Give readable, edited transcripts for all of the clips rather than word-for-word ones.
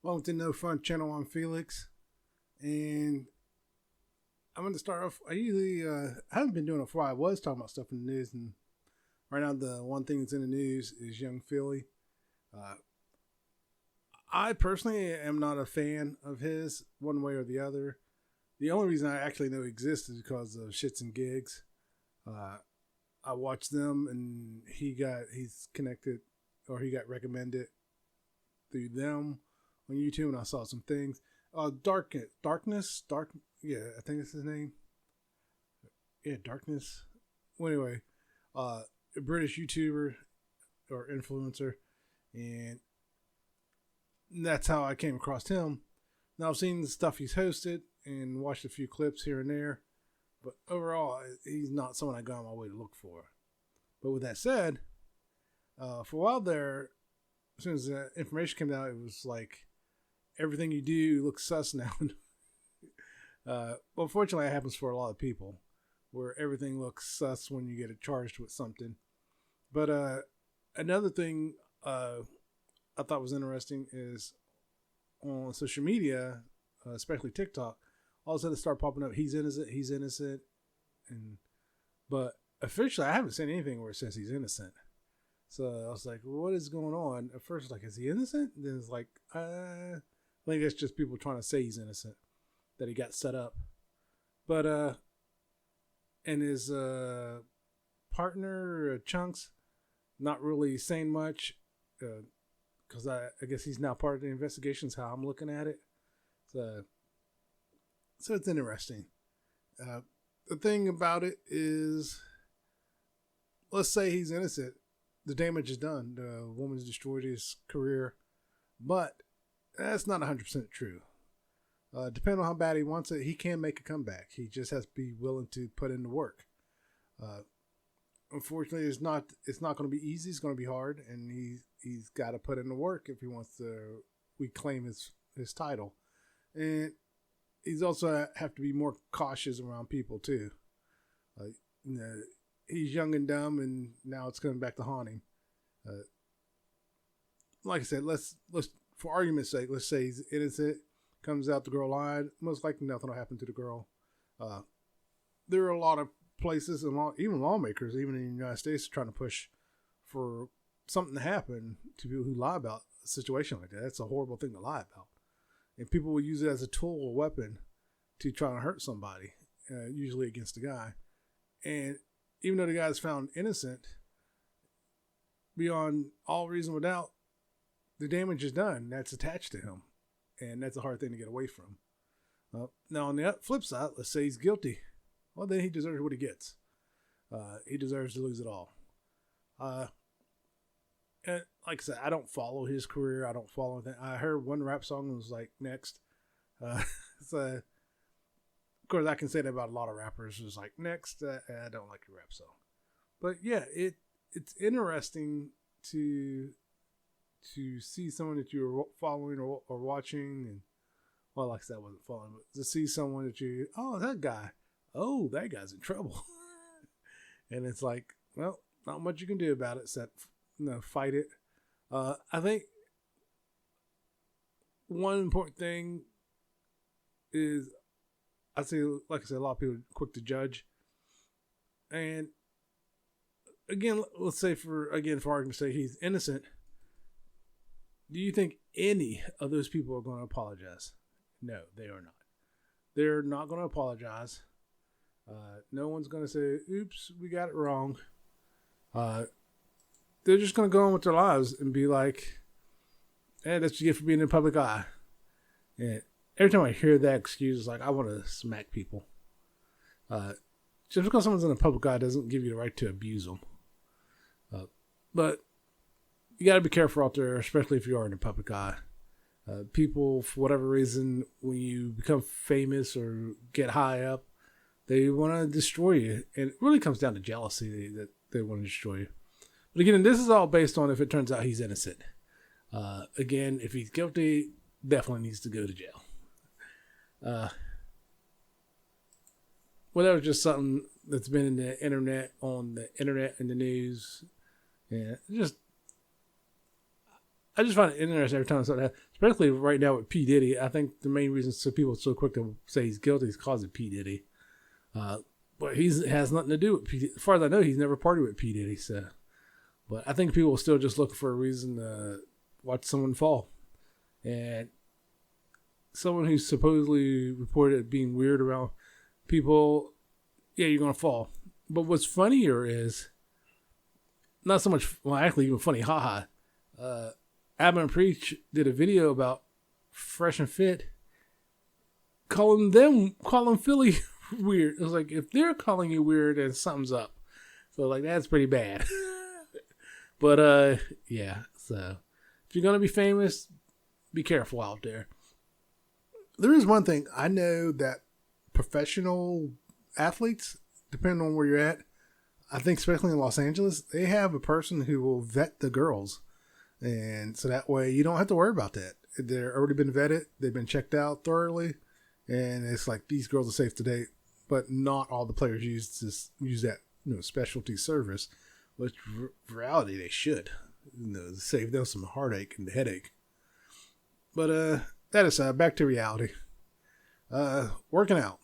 Welcome to No Fun Channel. I'm Felix, and I'm going to start off. I haven't been doing it for a while. I was talking about stuff in the news, and right now the one thing that's in the news is young Philly. I personally am not a fan of his one way or the other. The only reason I actually know he exists is because of Shits and Gigs. I watched them, and he's connected, or he got recommended through them on YouTube, and I saw some things. Darkness, yeah, I think that's his name. Yeah, Darkness. Well, anyway, a British YouTuber or influencer, and that's how I came across him. Now I've seen the stuff he's hosted and watched a few clips here and there, but overall, he's not someone I go on my way to look for. But with that said, for a while there, as soon as the information came out, it was like everything you do looks sus now. Well, fortunately, it happens for a lot of people, where everything looks sus when you get charged with something. But another thing I thought was interesting is on social media, especially TikTok, all of a sudden it started popping up, he's innocent. But officially, I haven't seen anything where it says he's innocent. So I was like, well, what is going on? At first, like, is he innocent? Then it's like, I think that's just people trying to say he's innocent, that he got set up. But, and his partner, Chunks, not really saying much, because I guess he's now part of the investigations, how I'm looking at it. So it's interesting. The thing about it is, let's say he's innocent. The damage is done. The woman's destroyed his career. But that's not 100% true. Depending on how bad he wants it, he can make a comeback. He just has to be willing to put in the work. Unfortunately, it's not going to be easy. It's going to be hard, and he's got to put in the work if he wants to reclaim his title. And he's also have to be more cautious around people too. He's young and dumb, and now it's coming back to haunt him. Like I said, let's for argument's sake, let's say he's innocent. Comes out the girl lied. Most likely nothing will happen to the girl. There are a lot of places and even lawmakers, even in the United States, trying to push for something to happen to people who lie about a situation like that. That's a horrible thing to lie about, and people will use it as a tool or weapon to try to hurt somebody, usually against the guy. And even though the guy is found innocent, beyond all reasonable doubt, the damage is done. That's attached to him. And that's a hard thing to get away from. Now, on the flip side, let's say he's guilty. Well, then he deserves what he gets. He deserves to lose it all. And like I said, I don't follow his career. I don't follow anything. I heard one rap song and was like, next. So, of course, I can say that about a lot of rappers. It's like, next, I don't like your rap song. But yeah, it's interesting to see someone that you're following or watching, and well, like I said, I wasn't following, but to see someone that that guy's in trouble. And it's like, well, not much you can do about it except, fight it. I think one important thing is, I see, like I said, a lot of people are quick to judge. And again, let's say for argument's sake, he's innocent. Do you think any of those people are going to apologize? No, they are not. They're not going to apologize. No one's going to say, oops, we got it wrong. They're just going to go on with their lives and be like, hey, that's what you get for being in the public eye. And every time I hear that excuse, it's like, I want to smack people. Just because someone's in the public eye doesn't give you the right to abuse them. But you got to be careful out there, especially if you are in the public eye. People, for whatever reason, when you become famous or get high up, they want to destroy you. And it really comes down to jealousy that they want to destroy you. But again, this is all based on if it turns out he's innocent. Again, if he's guilty, definitely needs to go to jail. Well, that was just something that's been in the internet, on the internet, in the news. Yeah, just I just find it interesting every time I saw that, especially right now with P. Diddy. I think the main reason people are so quick to say he's guilty is because of P. Diddy. But he has nothing to do with P. Diddy. As far as I know, he's never partied with P. Diddy. So, but I think people are still just looking for a reason to watch someone fall. And someone who's supposedly reported being weird around people, yeah, you're going to fall. But what's funnier is, not so much, well, actually even funny, haha. Abba Preach did a video about Fresh and Fit, calling Philly weird. It was like, if they're calling you weird, then something's up. So, like, that's pretty bad. But, yeah, so if you're going to be famous, be careful out there. There is one thing. I know that professional athletes, depending on where you're at, I think especially in Los Angeles, they have a person who will vet the girls. And so that way you don't have to worry about that. They're already been vetted. They've been checked out thoroughly. And it's like, these girls are safe to date. But not all the players use that, specialty service. Which, reality, they should. Save them some heartache and headache. But, that is back to reality. Working out.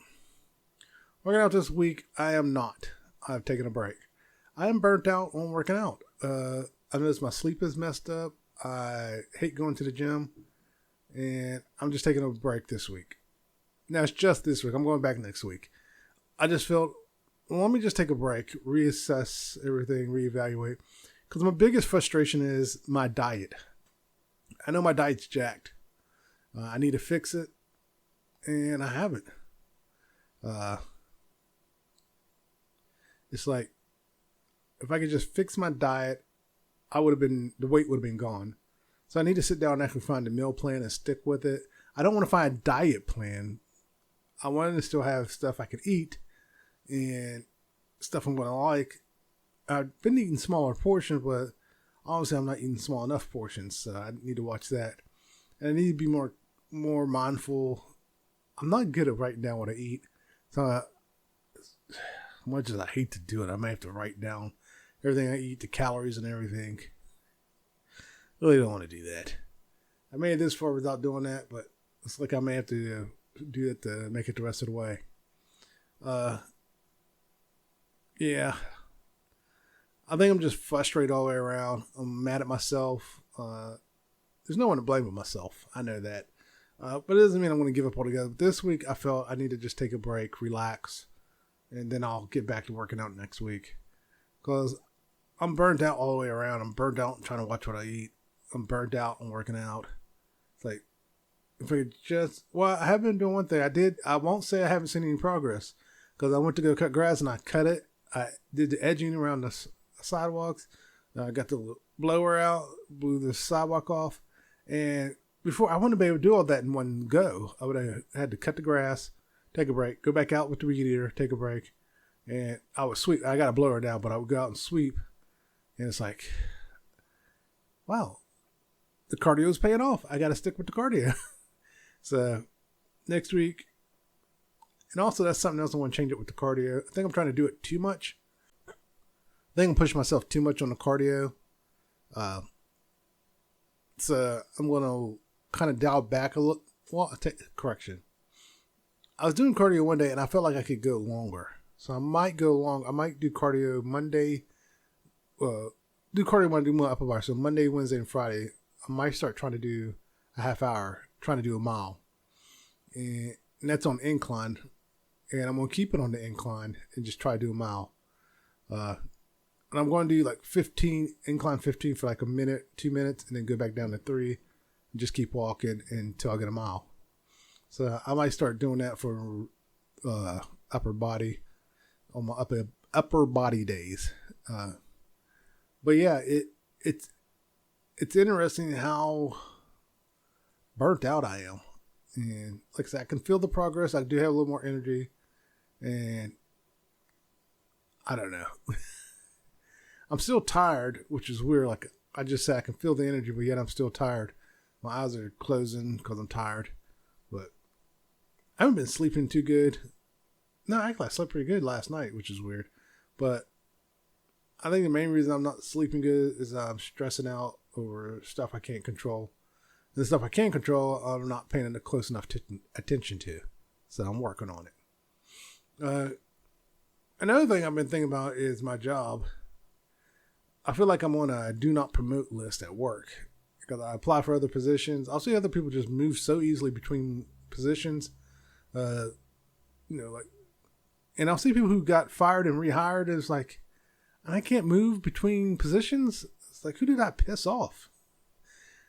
Working out this week, I am not. I've taken a break. I am burnt out on working out. I noticed my sleep is messed up. I hate going to the gym. And I'm just taking a break this week. Now, it's just this week. I'm going back next week. I just felt, well, let me just take a break, reassess everything, reevaluate. Because my biggest frustration is my diet. I know my diet's jacked. I need to fix it. And I haven't. It's like, if I could just fix my diet, the weight would have been gone. So I need to sit down and actually find a meal plan and stick with it. I don't want to find a diet plan. I wanted to still have stuff I could eat and stuff I'm going to like. I've been eating smaller portions, but obviously I'm not eating small enough portions. So I need to watch that. And I need to be more mindful. I'm not good at writing down what I eat. So as much as I hate to do it, I might have to write down everything I eat, the calories and everything. Really don't want to do that. I made it this far without doing that, but it's like I may have to do it to make it the rest of the way. Yeah. I think I'm just frustrated all the way around. I'm mad at myself. There's no one to blame but myself. I know that. But it doesn't mean I'm going to give up altogether. But this week, I felt I need to just take a break, relax, and then I'll get back to working out next week. Because I'm burnt out all the way around. I'm burnt out trying to watch what I eat. I'm burnt out on working out. It's like, if I just, well, I have been doing one thing. I won't say I haven't seen any progress. Because I went to go cut grass and I cut it. I did the edging around the sidewalks. I got the blower out, blew the sidewalk off. And before, I wouldn't be able to do all that in one go. I would have had to cut the grass, take a break, go back out with the weed eater, take a break. And I would sweep. I got a blower now, but I would go out and sweep. And it's like, wow, the cardio is paying off. I got to stick with the cardio. So next week, and also that's something else I want to change it with the cardio. I think I'm trying to do it too much. I think I'm pushing myself too much on the cardio. So I'm going to kind of dial back a little. Well, correction. I was doing cardio one day and I felt like I could go longer. So I might go long. I might do cardio Monday. Do cardio Monday, do more upper body. So Monday, Wednesday, and Friday, I might start trying to do a half hour, trying to do a mile. And that's on incline. And I'm going to keep it on the incline and just try to do a mile. And I'm going to do like 15, incline 15 for like a minute, 2 minutes, and then go back down to 3 and just keep walking until I get a mile. So I might start doing that for upper body, on my upper body days. But yeah, it's interesting how burnt out I am. And like I said, I can feel the progress. I do have a little more energy. And I don't know. I'm still tired, which is weird. Like I just said, I can feel the energy, but yet I'm still tired. My eyes are closing because I'm tired. But I haven't been sleeping too good. No, actually I slept pretty good last night, which is weird. But I think the main reason I'm not sleeping good is I'm stressing out over stuff I can't control. The stuff I can control, I'm not paying close enough attention to. So I'm working on it. Another thing I've been thinking about is my job. I feel like I'm on a do not promote list at work because I apply for other positions. I'll see other people just move so easily between positions. And I'll see people who got fired and rehired. And it's like, I can't move between positions. It's like, who did I piss off?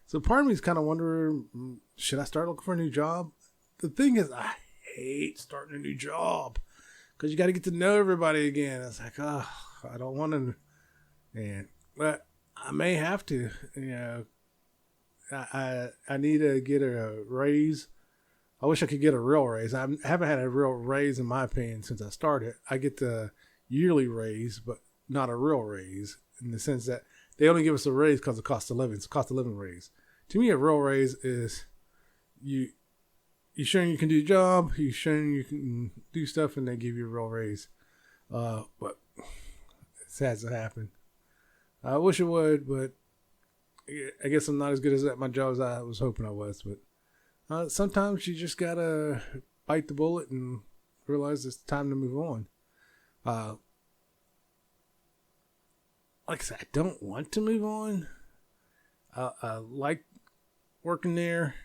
So part of me is kind of wondering, should I start looking for a new job? The thing is, I hate starting a new job because you got to get to know everybody again. It's like, oh, I don't want to. But I may have to. I need to get a raise. I wish I could get a real raise. I haven't had a real raise, in my opinion, since I started. I get the yearly raise, but not a real raise in the sense that they only give us a raise because of cost of living. It's a cost of living raise. To me, a real raise is you showing you can do your job, you showing you can do stuff, and they give you a real raise. But it hasn't happened. I wish it would, but I guess I'm not as good at my job as I was hoping I was. But sometimes you just gotta bite the bullet and realize it's time to move on. Like I said, I don't want to move on. I like working there,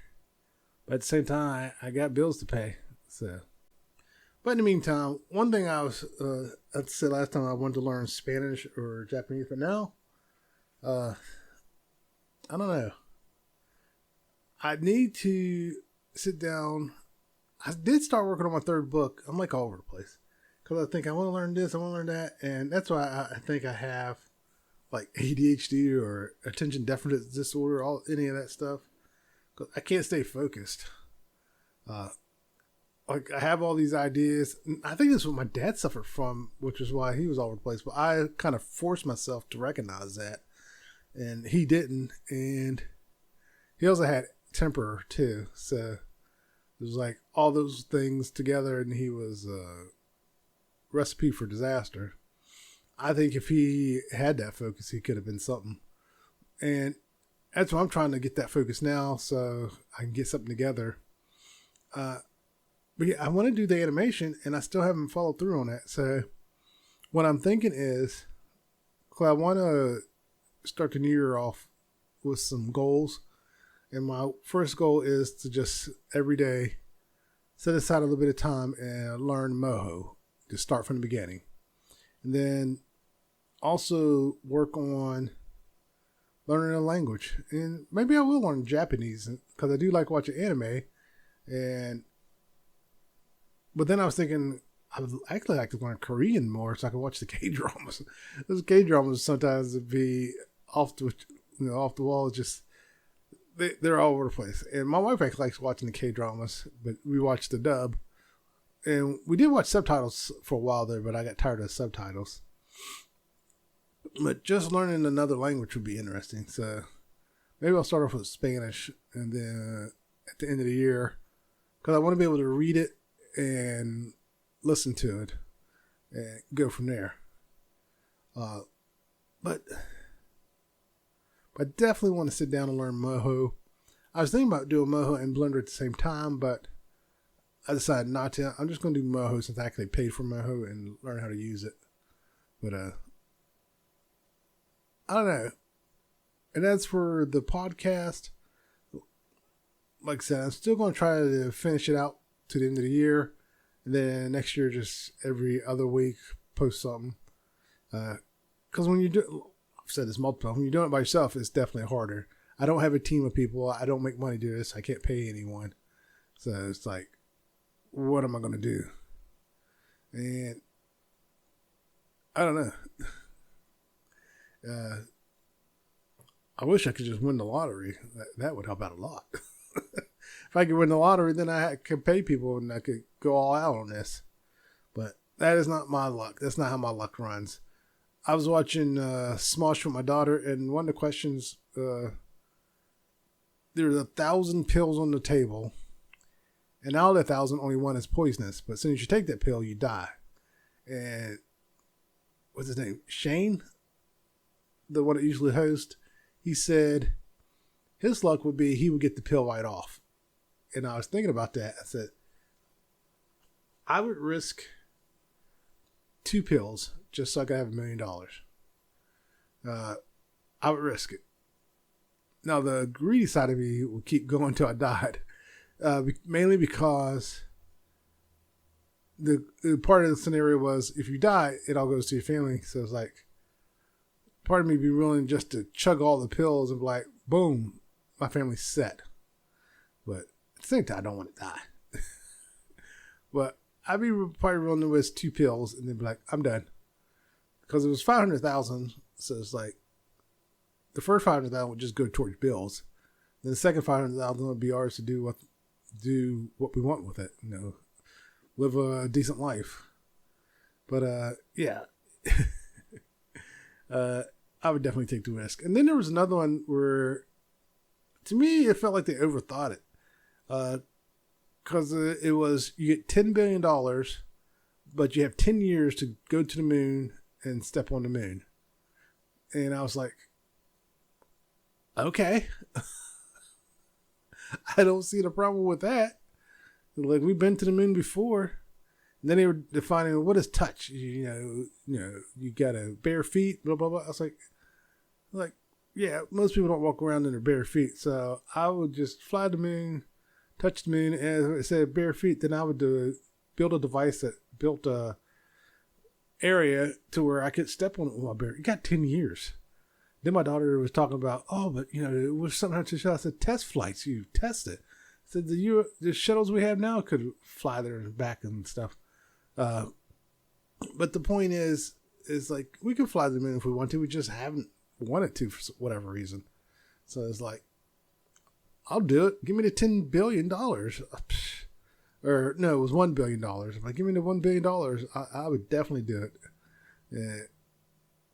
but at the same time, I got bills to pay. So, but in the meantime, one thing I said last time I wanted to learn Spanish or Japanese, but now, I don't know. I need to sit down. I did start working on my third book. I'm like all over the place because I think I want to learn this, I want to learn that, and that's why I think I have like ADHD or attention deficit disorder, any of that stuff. Cause I can't stay focused. Like I have all these ideas. I think that's what my dad suffered from, which is why he was all over the place. But I kind of forced myself to recognize that, and he didn't. And he also had temper too. So it was like all those things together, and he was a recipe for disaster. I think if he had that focus, he could have been something. And that's why I'm trying to get that focus now so I can get something together. But yeah, I want to do the animation and I still haven't followed through on that. So what I'm thinking is, I want to start the new year off with some goals. And my first goal is to just every day set aside a little bit of time and learn Moho. Just start from the beginning. And then also work on learning a language. And maybe I will learn Japanese because I do like watching anime. But then I was thinking I would actually like to learn Korean more so I can watch the K-dramas. Those K-dramas sometimes would be off the wall. Just they're all over the place. And my wife actually likes watching the K-dramas, but we watch the dub. And we did watch subtitles for a while there, but I got tired of subtitles. But just learning another language would be interesting. So maybe I'll start off with Spanish and then at the end of the year, because I want to be able to read it and listen to it and go from there. But I definitely want to sit down and learn Moho. I was thinking about doing Moho and Blender at the same time, but I decided not to. I'm just going to do Moho since I actually paid for Moho and learn how to use it. But I don't know. And as for the podcast, like I said, I'm still going to try to finish it out to the end of the year. And then next year, just every other week, post something. Because when you do, I've said this multiple times, when you're doing it by yourself, it's definitely harder. I don't have a team of people. I don't make money to do this. I can't pay anyone. So it's like, what am I going to do? And I don't know. I wish I could just win the lottery. That would help out a lot. If I could win the lottery, then I could pay people and I could go all out on this. But that is not my luck. That's not how my luck runs. I was watching Smosh with my daughter, and one of the questions, there's 1,000 pills on the table, and out of the 1,000, only one is poisonous. But as soon as you take that pill, you die. And what's his name? Shane, the one that usually hosts, he said his luck would be he would get the pill right off. And I was thinking about that. I said, I would risk 2 pills just so I could have $1 million. I would risk it. Now, the greedy side of me would keep going until I died. Mainly because the part of the scenario was if you die, it all goes to your family. So it's like, part of me would be willing just to chug all the pills and be like, boom, my family's set. But at the same time, I don't want to die. But I'd be probably willing to risk 2 pills and then be like, I'm done. Because it was $500,000. So it's like, the first $500,000 would just go towards bills. Then the second $500,000 would be ours to do what we want with it. You know, live a decent life. But yeah, I would definitely take the risk. And then there was another one where, to me, it felt like they overthought it. Because it was, you get $10 billion, but you have 10 years to go to the moon and step on the moon. And I was like, okay. I don't see the problem with that. Like, we've been to the moon before. And then they were defining, what is touch? You know, you got a bare feet, blah, blah, blah. I was like, yeah, most people don't walk around in their bare feet. So I would just fly to the moon, touch the moon, and if it said bare feet, then I would build a device that built a area to where I could step on it with my bare. You got 10 years. Then my daughter was talking about, oh, but you know, it was something to show. I said, test flights, you test it. I said, the shuttles we have now could fly there and back and stuff. But the point is like, we can fly to the moon if we want to. We just haven't wanted to for whatever reason. So it's like, I'll do it. Give me the $10 billion. Or no, it was $1 billion. If I give me the $1 billion, I would definitely do it. Yeah.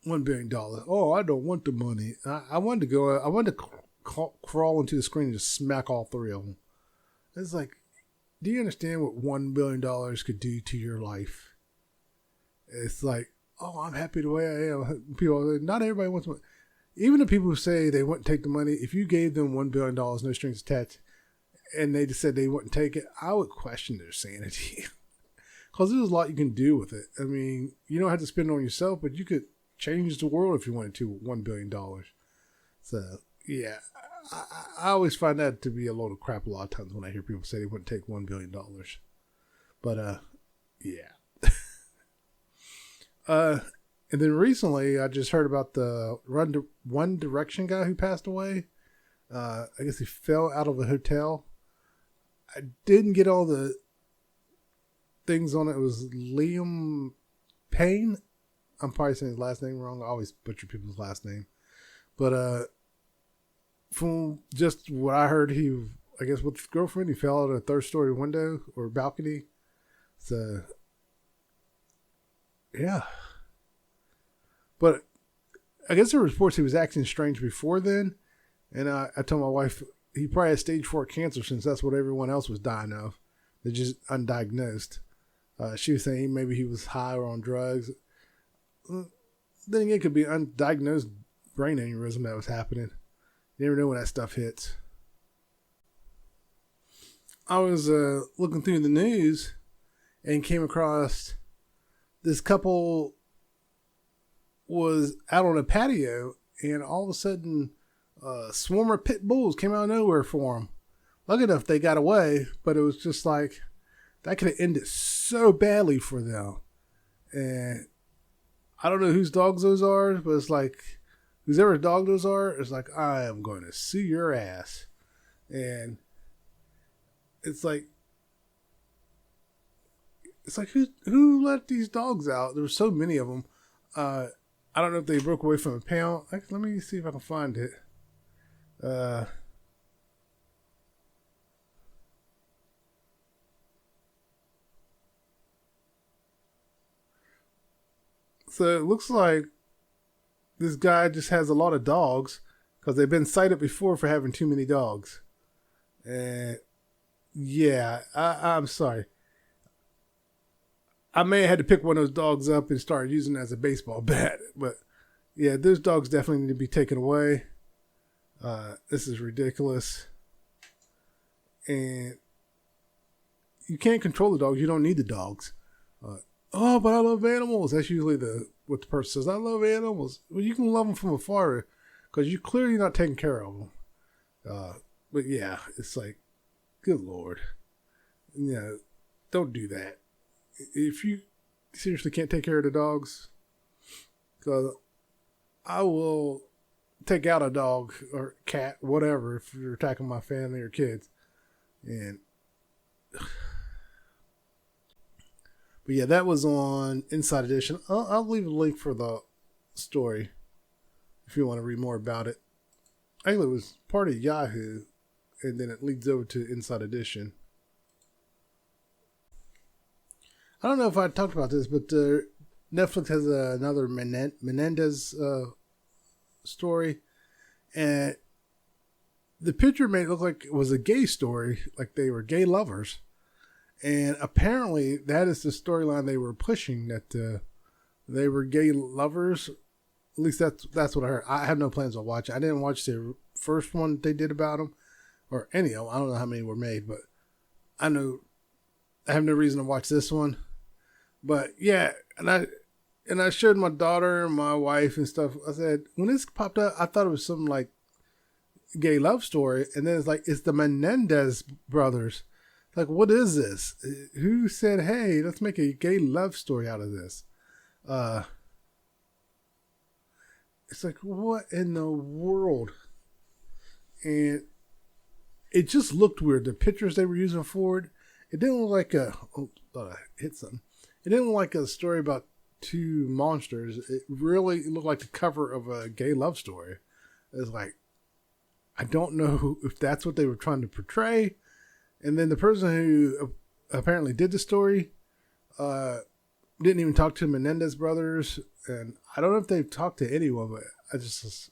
$1 billion. Oh, I don't want the money. I wanted to crawl into the screen and just smack all 3 of them. It's like, do you understand what $1 billion could do to your life? It's like, oh, I'm happy the way I am. People, not everybody wants money. Even the people who say they wouldn't take the money, if you gave them $1 billion, no strings attached, and they just said they wouldn't take it, I would question their sanity. Because there's a lot you can do with it. I mean, you don't have to spend it on yourself, but you could change the world if you wanted to with $1 billion. So, yeah, I always find that to be a load of crap a lot of times when I hear people say they wouldn't take $1 billion. But, yeah. And then recently, I just heard about the One Direction guy who passed away. I guess he fell out of a hotel. I didn't get all the things on it. It was Liam Payne. I'm probably saying his last name wrong. I always butcher people's last name. But from just what I heard, I guess with his girlfriend, he fell out of a 3rd-story window or balcony. So, yeah. But I guess there were reports he was acting strange before then. And I told my wife he probably had stage 4 cancer since that's what everyone else was dying of. They're just undiagnosed. She was saying maybe he was high or on drugs. Then again, it could be undiagnosed brain aneurysm that was happening. You never know when that stuff hits. I was looking through the news and came across this couple was out on a patio, and all of a sudden, a swarm of pit bulls came out of nowhere for them. Lucky enough, they got away, but it was just like, that could have ended so badly for them. And I don't know whose dogs those are, but it's like, whoever's dog those are, it's like, I am going to sue your ass. And it's like who let these dogs out? There were so many of them. I don't know if they broke away from a pound. Let me see if I can find it. So it looks like this guy just has a lot of dogs because they've been cited before for having too many dogs. And yeah, I'm sorry. I may have had to pick one of those dogs up and start using it as a baseball bat. But yeah, those dogs definitely need to be taken away. This is ridiculous. And you can't control the dogs. You don't need the dogs. Oh, but I love animals. That's usually what the person says. I love animals. Well, you can love them from afar because you're clearly not taking care of them. But yeah, it's like, good Lord. Don't do that. If you seriously can't take care of the dogs, because I will take out a dog or cat, whatever, if you're attacking my family or kids. And but yeah, that was on Inside Edition. I'll leave a link for the story if you want to read more about it. I think it was part of Yahoo, and then it leads over to Inside Edition. I don't know if I talked about this, but Netflix has another Menendez story, and the picture made it look like it was a gay story, like they were gay lovers. And apparently that is the storyline they were pushing, that they were gay lovers. At least that's what I heard. I have no plans on watching. I didn't watch the first one they did about them, or any of them. I don't know how many were made, but I know I have no reason to watch this one. But yeah, and I showed my daughter and my wife and stuff. I said, when this popped up, I thought it was something like gay love story, and then it's the Menendez brothers. Like, what is this? Who said, hey, let's make a gay love story out of this? It's like, what in the world? And it just looked weird. The pictures they were using for it, it didn't look like thought I hit something. It didn't look like a story about two monsters. It really looked like the cover of a gay love story. It's like, I don't know if that's what they were trying to portray. And then the person who apparently did the story didn't even talk to Menendez brothers. And I don't know if they've talked to anyone, but I just was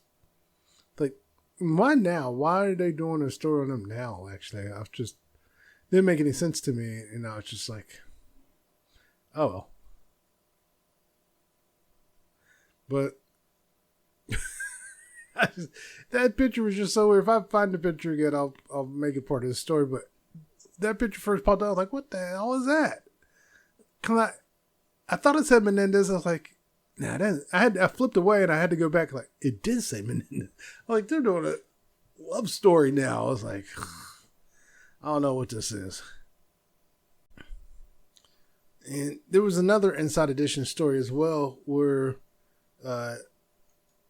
like, why now? Why are they doing a story on them now, actually? I was just, didn't make any sense to me. And I was just like, oh well. But that picture was just so weird. If I find the picture again, I'll make it part of the story. But that picture first popped out, I was like, what the hell is that? I thought it said Menendez. I was like, nah, I flipped away and I had to go back. Like, it did say Menendez. I'm like, they're doing a love story now. I was like, I don't know what this is. And there was another Inside Edition story as well where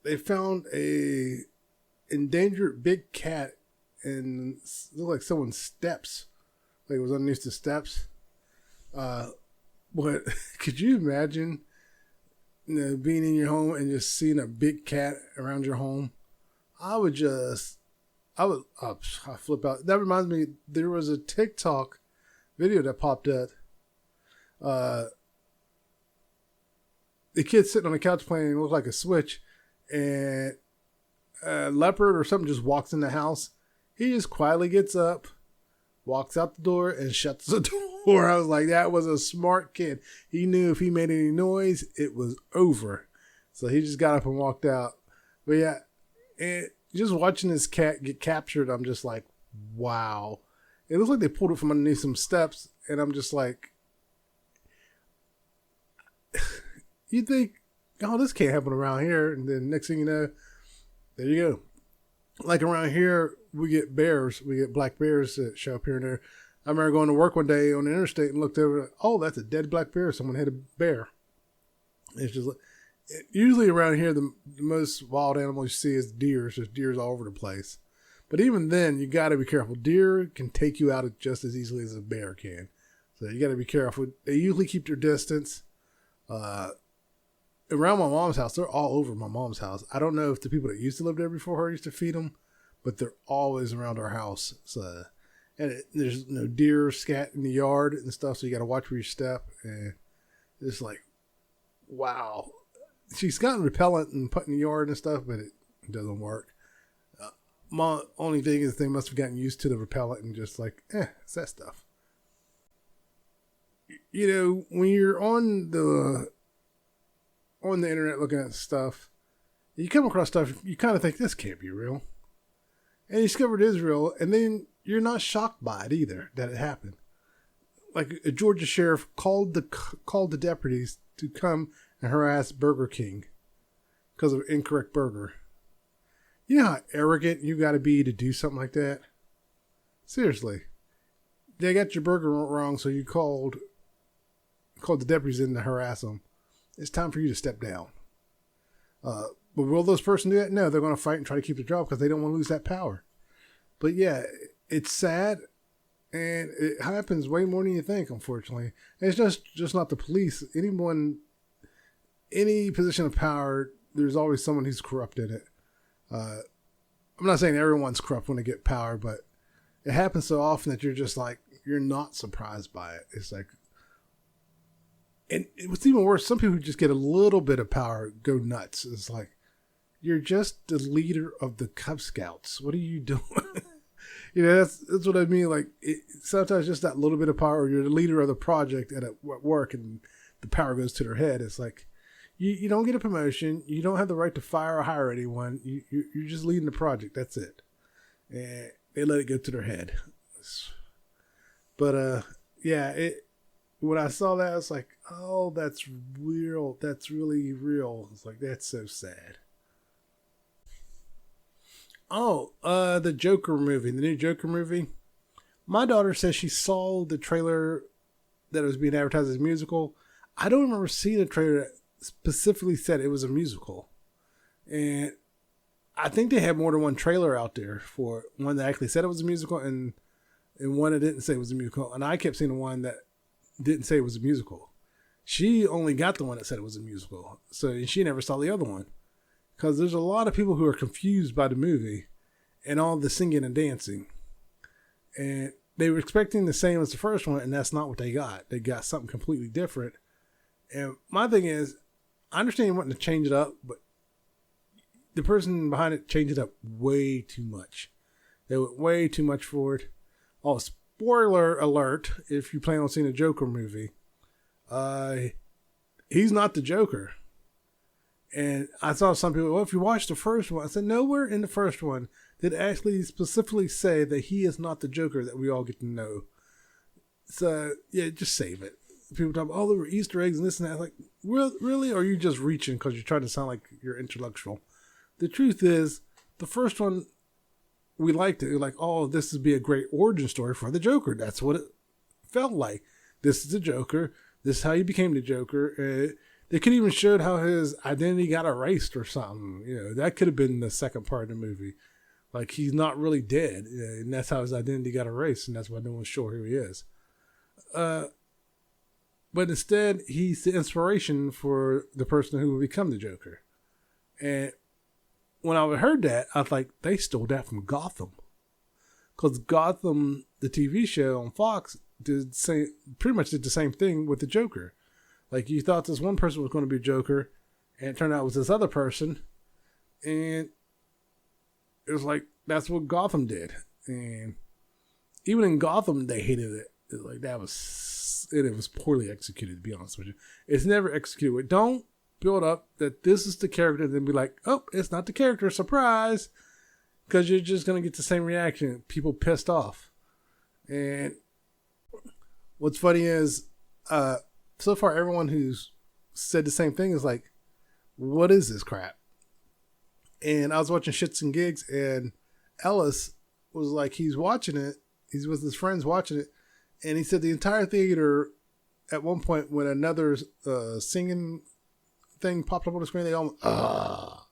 they found a endangered big cat and it looked like someone's steps. Like it was underneath the steps. But could you imagine, being in your home and just seeing a big cat around your home? I flip out. That reminds me, there was a TikTok video that popped up. The kid sitting on the couch playing, it looked like a Switch, and a leopard or something just walks in the house. He just quietly gets up, walks out the door, and shuts the door. I was like, that was a smart kid. He knew if he made any noise, it was over. So he just got up and walked out. But yeah, and just watching this cat get captured, I'm just like, wow. It looks like they pulled it from underneath some steps, and I'm just like, you think, oh, this can't happen around here. And then next thing you know, there you go. Like around here, we get bears. We get black bears that show up here and there. I remember going to work one day on the interstate and looked over. Oh, that's a dead black bear. Someone had a bear. It's just usually around here, the most wild animal you see is deer. There's deers all over the place. But even then, you got to be careful. Deer can take you out just as easily as a bear can. So you got to be careful. They usually keep their distance. Around my mom's house, they're all over my mom's house. I don't know if the people that used to live there before her used to feed them, but they're always around our house. So, there's no deer scat in the yard and stuff, so you got to watch where you step. And it's like, wow. She's gotten repellent and put in the yard and stuff, but it doesn't work. My only thing is they must have gotten used to the repellent and just like, it's that stuff. When you're on the internet looking at stuff, you come across stuff, you kind of think, this can't be real. and he discovered Israel, and then you're not shocked by it either that it happened. Like a Georgia sheriff called the deputies to come and harass Burger King because of incorrect burger. You know how arrogant you got to be to do something like that? Seriously. They got your burger wrong, so you called the deputies in to harass them. It's time for you to step down. But will those person do that? No, they're going to fight and try to keep their job because they don't want to lose that power. But yeah, it's sad, and it happens way more than you think, unfortunately. And it's just not the police. Any position of power, there's always someone who's corrupt in it. I'm not saying everyone's corrupt when they get power, but it happens so often that you're just like, you're not surprised by it. It's like, and what's even worse, some people who just get a little bit of power go nuts. It's like, you're just the leader of the Cub Scouts. What are you doing? That's what I mean. Like, sometimes just that little bit of power, or you're the leader of the project at work and the power goes to their head. It's like, you don't get a promotion. You don't have the right to fire or hire anyone. You're just leading the project. That's it. And they let it go to their head. But, yeah, when I saw that, I was like, oh, that's real. That's really real. It's like, that's so sad. Oh, the Joker movie, the new Joker movie. My daughter says she saw the trailer that was being advertised as a musical. I don't remember seeing a trailer that specifically said it was a musical. And I think they had more than one trailer out there for one that actually said it was a musical and one that didn't say it was a musical. And I kept seeing the one that didn't say it was a musical. She only got the one that said it was a musical. So she never saw the other one. Because there's a lot of people who are confused by the movie and all the singing and dancing. And they were expecting the same as the first one, and that's not what they got. They got something completely different. And my thing is, I understand you wanting to change it up, but the person behind it changed it up way too much. They went way too much for it. Oh, spoiler alert, if you plan on seeing a Joker movie. He's not the Joker. And I saw some people, well, if you watch the first one, I said, nowhere in the first one did it actually specifically say that he is not the Joker that we all get to know. So, yeah, just save it. People talk about, oh, there were Easter eggs and this and that. Like, really? Or are you just reaching because you're trying to sound like you're intellectual? The truth is, the first one, we liked it. We're like, oh, this would be a great origin story for the Joker. That's what it felt like. This is the Joker. This is how he became the Joker. They could even showed how his identity got erased or something. That could have been the second part of the movie. Like, he's not really dead. And that's how his identity got erased. And that's why no one's sure who he is. But instead, he's the inspiration for the person who will become the Joker. And when I heard that, I was like, they stole that from Gotham. Because Gotham, the TV show on Fox, pretty much did the same thing with the Joker. Like, you thought this one person was going to be Joker, and it turned out it was this other person. And it was like, that's what Gotham did. And even in Gotham, they hated it. It was poorly executed, to be honest with you. It's never executed. Don't build up that this is the character, then be like, oh, it's not the character, surprise. Because you're just going to get the same reaction. People pissed off. And what's funny is, so far, everyone who's said the same thing is like, what is this crap? And I was watching Shits and Gigs, and Ellis was like, he's watching it. He's with his friends watching it. And he said the entire theater, at one point, when another singing thing popped up on the screen, they all went, ah.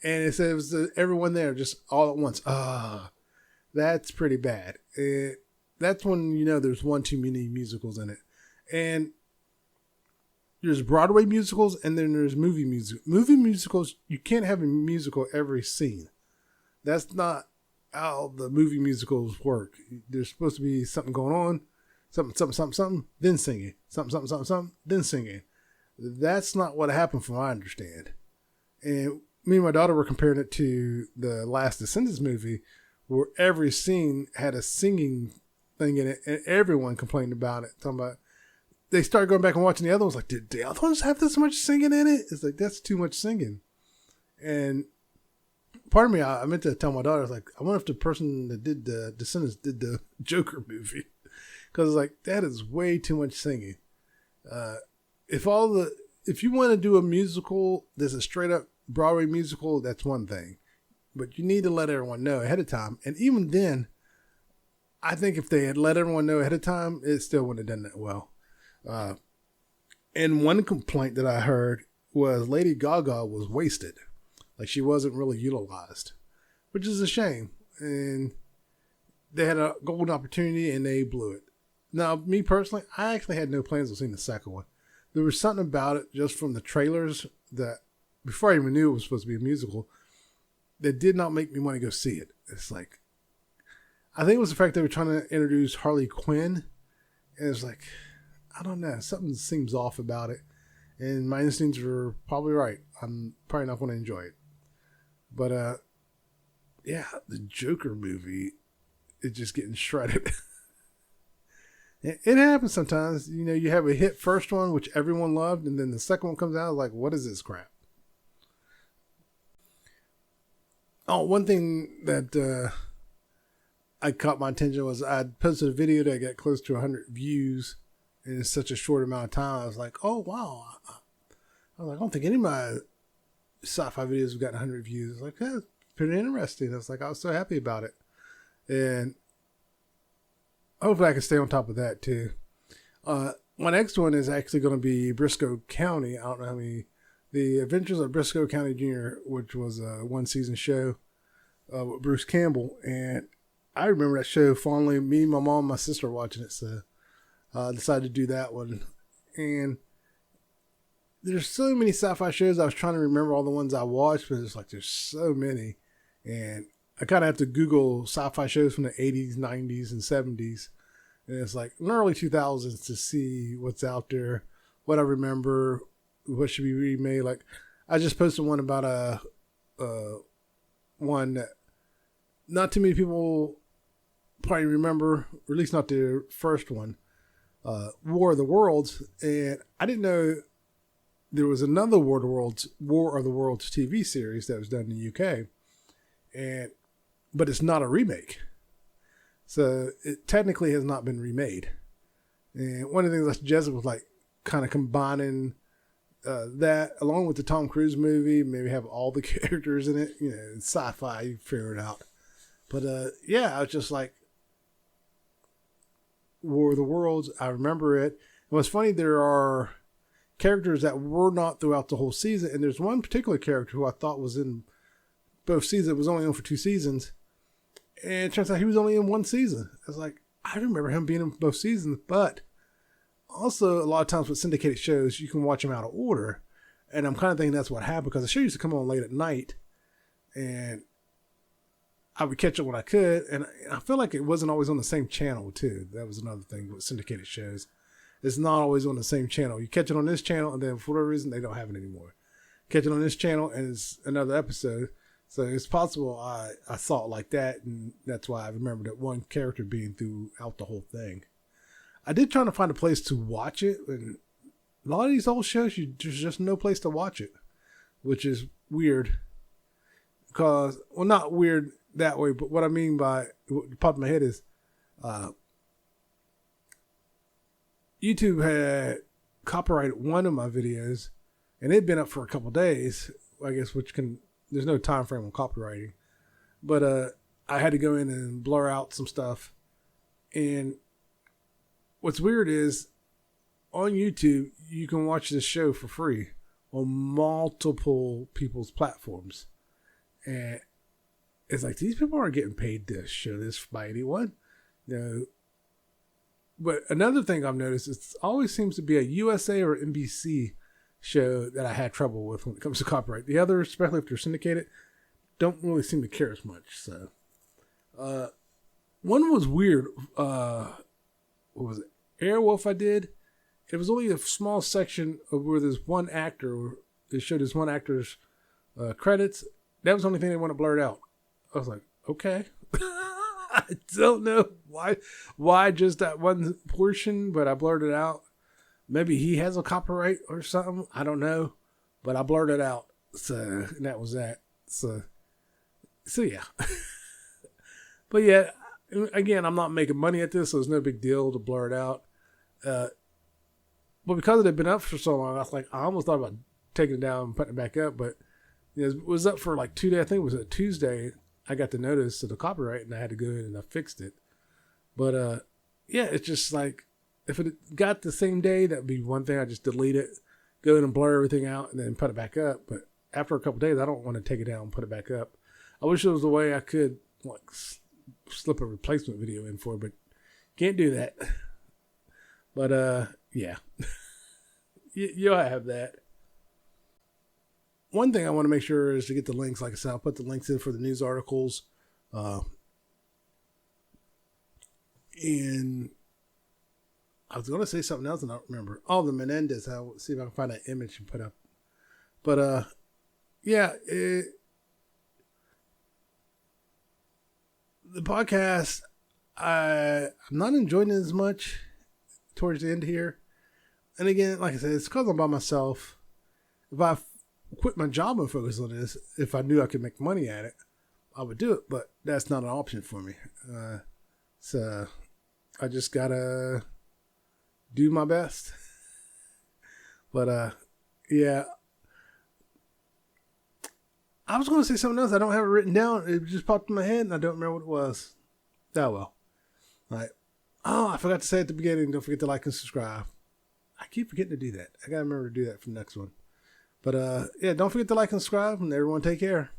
And it said it was everyone there just all at once. Ah. That's pretty bad. That's when you know there's one too many musicals in it. And there's Broadway musicals, and then there's movie music. Movie musicals, you can't have a musical every scene. That's not how the movie musicals work. There's supposed to be something going on, something, then singing. Something, then singing. That's not what happened from what I understand. And me and my daughter were comparing it to the Last Descendants movie, where every scene had a singing thing in it, and everyone complained about it. Talking about, they started going back and watching the other ones, like, did the other ones have this much singing in it? It's like, that's too much singing. And part of me, I meant to tell my daughter, I was like, I wonder if the person that did the Descendants did the Joker movie. Because like, that is way too much singing. If you want to do a musical that's a straight up Broadway musical, that's one thing. But you need to let everyone know ahead of time. And even then, I think if they had let everyone know ahead of time, it still wouldn't have done that well. And one complaint that I heard was Lady Gaga was wasted. Like, she wasn't really utilized, which is a shame. And they had a golden opportunity and they blew it. Now, me personally, I actually had no plans of seeing the second one. There was something about it just from the trailers that, before I even knew it was supposed to be a musical, that did not make me want to go see it. It's like, I think it was the fact they were trying to introduce Harley Quinn. And it's like, I don't know, something seems off about it. And my instincts were probably right. I'm probably not going to enjoy it. But, yeah, the Joker movie is just getting shredded. It happens sometimes. You know, you have a hit first one, which everyone loved, and then the second one comes out, like, what is this crap? Oh, one thing that I caught my attention was I posted a video that got close to 100 views in such a short amount of time. I was like, oh, wow. I was like, I don't think any of my sci-fi videos have gotten 100 views. I was like, that's pretty interesting. I was like, I was so happy about it. And hopefully I can stay on top of that too. My next one is actually going to be Briscoe County. I don't know how many. The Adventures of Briscoe County Jr., which was a one-season show with Bruce Campbell. And I remember that show fondly. Me, my mom, and my sister were watching it, so I decided to do that one. And there's so many sci-fi shows. I was trying to remember all the ones I watched, but it's like there's so many. And I kind of have to Google sci-fi shows from the 80s, 90s, and 70s. And it's like in the early 2000s to see what's out there, what I remember, what should be remade. Like, I just posted one about one that not too many people probably remember, or at least not the first one, War of the Worlds. And I didn't know there was another War of the Worlds TV series that was done in the UK. But it's not a remake. So it technically has not been remade. And one of the things I suggested was like kind of combining that along with the Tom Cruise movie, maybe have all the characters in it, you know, sci-fi, you figure it out. But yeah, I was just like, War of the Worlds, I remember it. And what's funny, there are characters that were not throughout the whole season. And there's one particular character who I thought was in both seasons. It was only on for 2 seasons. And it turns out he was only in 1 season. I was like, I remember him being in both seasons. But also, a lot of times with syndicated shows, you can watch them out of order. And I'm kind of thinking that's what happened, because the show used to come on late at night. And I would catch it when I could. And I feel like it wasn't always on the same channel, too. That was another thing with syndicated shows. It's not always on the same channel. You catch it on this channel, and then for whatever reason, they don't have it anymore. Catch it on this channel, and it's another episode. So it's possible I saw it like that, and that's why I remember that one character being throughout the whole thing. I did try to find a place to watch it, and a lot of these old shows, there's just no place to watch it, which is weird. Because, well, not weird that way, but what I mean by what popped in my head is YouTube had copyrighted one of my videos, and it'd been up for a couple days, I guess, there's no time frame on copywriting. But I had to go in and blur out some stuff. And what's weird is on YouTube, you can watch this show for free on multiple people's platforms. And it's like, these people aren't getting paid to show this by anyone. You know. But another thing I've noticed, it always seems to be a USA or NBC show that I had trouble with when it comes to copyright. The others, especially if they're syndicated, don't really seem to care as much. So, one was weird. What was it? Airwolf I did. It was only a small section of where there's one actor. They showed this one actor's credits. That was the only thing they want to blur out. I was like, okay. I don't know why just that one portion, but I blurred it out. Maybe he has a copyright or something. I don't know, but I blurred it out. So and that was that. So So yeah. But yeah, again, I'm not making money at this, so it's no big deal to blur it out. But because it had been up for so long, I almost thought about taking it down and putting it back up. But it was up for like 2 days. I think it was a Tuesday. I got the notice of the copyright, and I had to go in and I fixed it. But yeah, it's just like if it got the same day, that'd be one thing. I just delete it, go in and blur everything out, and then put it back up. But after a couple days, I don't want to take it down and put it back up. I wish there was a way I could like slip a replacement video in for, but can't do that. But yeah, you'll have that. One thing I want to make sure is to get the links. Like I said, I'll put the links in for the news articles. And I was going to say something else and I don't remember. Oh, the Menendez. I'll see if I can find that image and put up. But yeah, the podcast, I'm not enjoying it as much towards the end here. And again, like I said, it's because I'm by myself. If I quit my job and focus on this, if I knew I could make money at it, I would do it. But that's not an option for me. So I just gotta do my best. But yeah. I was going to say something else. I don't have it written down. It just popped in my head and I don't remember what it was. Oh, well. All right. Oh, I forgot to say at the beginning, don't forget to like and subscribe. I keep forgetting to do that. I got to remember to do that for the next one. But yeah, don't forget to like and subscribe and everyone take care.